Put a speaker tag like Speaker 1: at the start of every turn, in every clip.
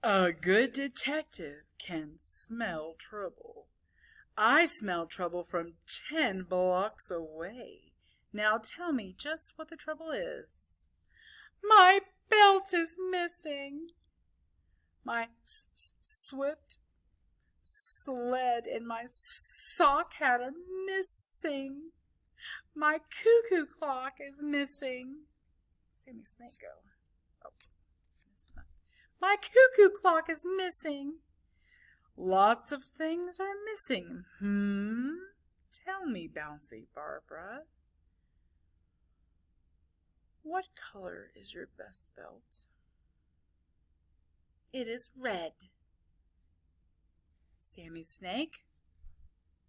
Speaker 1: A good detective can smell trouble. I smell trouble from 10 blocks away. Now tell me just what the trouble is. My belt is missing. My swift sled and my sock hat are missing. My cuckoo clock is missing. Sammy Snake go. Oh, it's not. My cuckoo clock is missing. Lots of things are missing. Tell me, Bouncy Barbara. What color is your best belt? It is red. Sammy Snake,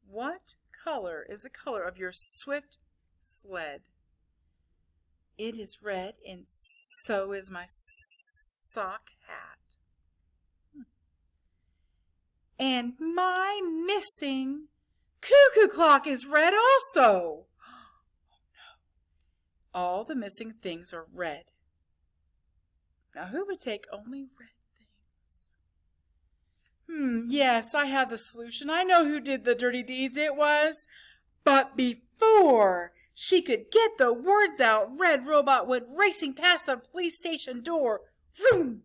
Speaker 1: what color is the color of your swift sled? It is red, and so is my sock hat. And my missing cuckoo clock is red also. All the missing things are red. Now who would take only red things? Yes, I have the solution. I know who did the dirty deeds. It was. But before she could get the words out, Red Robot went racing past the police station door. Vroom!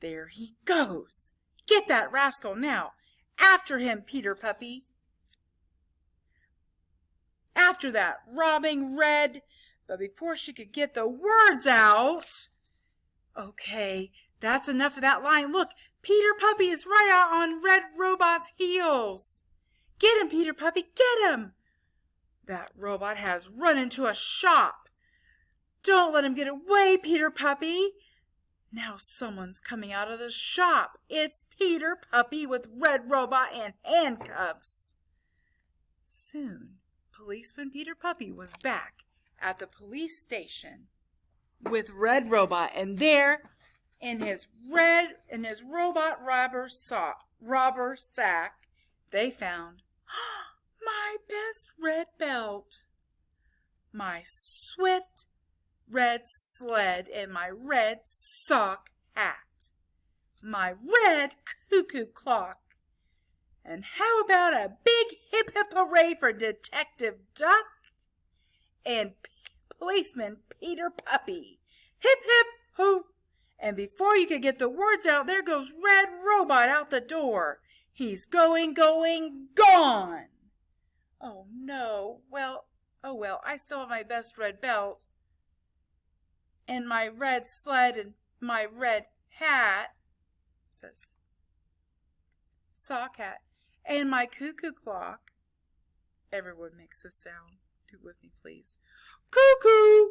Speaker 1: There he goes. Get that rascal now. After him, Peter Puppy. After that robbing Red. But before she could get the words out... Okay, that's enough of that line. Look, Peter Puppy is right out on Red Robot's heels. Get him, Peter Puppy, get him. That robot has run into a shop. Don't let him get away, Peter Puppy. Now someone's coming out of the shop. It's Peter Puppy with Red Robot in handcuffs. Soon, Policeman Peter Puppy was back at the police station with Red Robot, and there in his robot robber sack, they found my best red belt, my swift red sled, and my red sock hat, my red cuckoo clock. And how about a big hip hip hooray for Detective Duck and Policeman Peter Puppy? Hip hip hoo! And before you could get the words out, there goes Red Robot out the door. He's going, gone! Oh no, oh well, I still have my best red belt, and my red sled, and my red hat, says sock hat, and my cuckoo clock. Everyone makes this sound. Do it with me, please. Cuckoo!